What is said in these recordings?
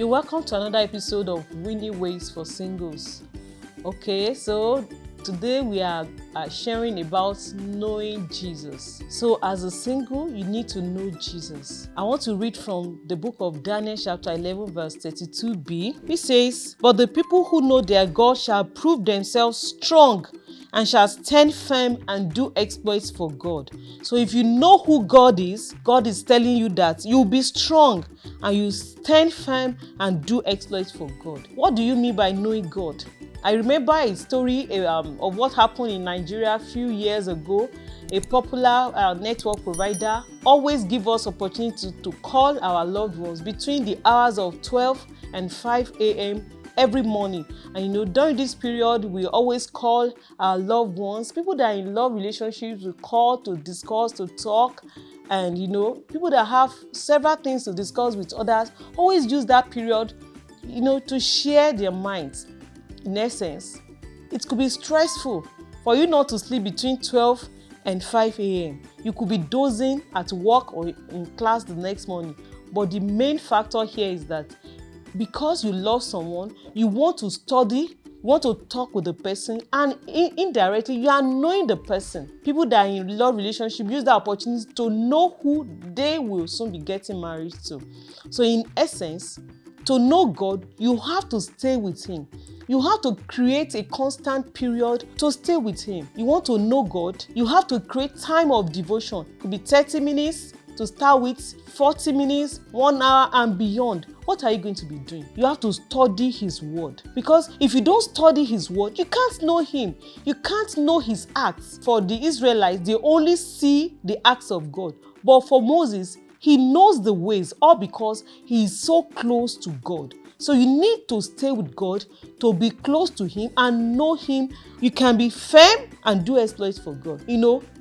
You're welcome to another episode of Winning Ways for Singles. Okay, so today we are sharing about knowing Jesus. So as a single, you need to know Jesus. I want to read from the book of Daniel chapter 11 verse 32b. It says, "But the people who know their God shall prove themselves strong and shall stand firm and do exploits for God." So if you know who God is telling you that you'll be strong and you stand firm and do exploits for God. What do you mean by knowing God? I remember a story of what happened in Nigeria a few years ago. A popular network provider always give us opportunity to call our loved ones between the hours of 12 and 5 a.m. every morning. And during this period, we always call our loved ones, people that are in love relationships, we call to discuss, to talk. And people that have several things to discuss with others always use that period, to share their minds. In essence, it could be stressful for you not to sleep between 12 and 5 a.m. You could be dozing at work or in class the next morning. But the main factor here is that because you love someone, you want to study, you want to talk with the person, and indirectly you are knowing the person. People that are in love relationship use that opportunity to know who they will soon be getting married to. So in essence, to know God, you have to stay with Him. You have to create a constant period to stay with Him. You want to know God, you have to create time of devotion. It could be 30 minutes to start with, 40 minutes, 1 hour and beyond. What are you going to be doing? You have to study His word. Because if you don't study His word, you can't know Him. You can't know His acts. For the Israelites, they only see the acts of God. But for Moses, he knows the ways, all because he is so close to God. So you need to stay with God, to be close to Him and know Him. You can be firm and do exploits for God.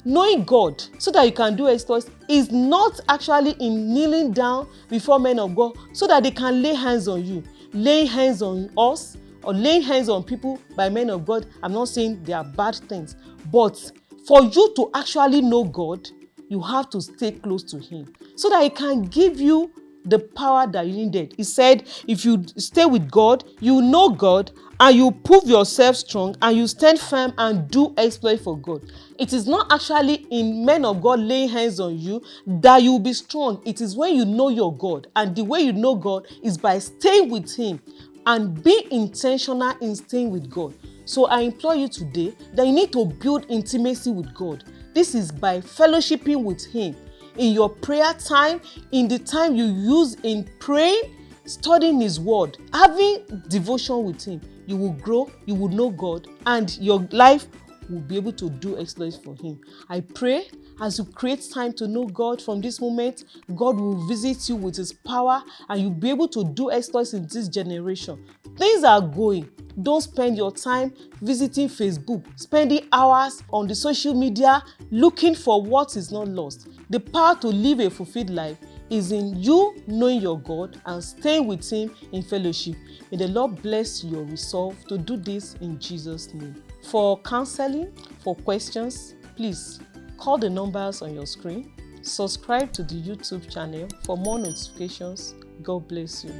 Knowing God so that you can do exploits is not actually in kneeling down before men of God so that they can lay hands on you. Laying hands on us or laying hands on people by men of God, I'm not saying they are bad things. But for you to actually know God, you have to stay close to Him so that He can give you the power that you needed. He said, if you stay with God, you know God, and you prove yourself strong, and you stand firm and do exploit for God. It is not actually in men of God laying hands on you that you will be strong. It is when you know your God, and the way you know God is by staying with Him and be intentional in staying with God. So I implore you today that you need to build intimacy with God. This is by fellowshipping with Him. In your prayer time, in the time you use in praying, studying His word, having devotion with Him, you will grow, you will know God, and your life will be able to do exploits for Him. I pray as you create time to know God from this moment, God will visit you with His power and you'll be able to do exploits in this generation. Things are going. Don't spend your time visiting Facebook, spending hours on the social media looking for what is not lost. The power to live a fulfilled life is in you knowing your God and staying with Him in fellowship. May the Lord bless your resolve to do this in Jesus' name. For counseling, for questions, please call the numbers on your screen. Subscribe to the YouTube channel for more notifications. God bless you.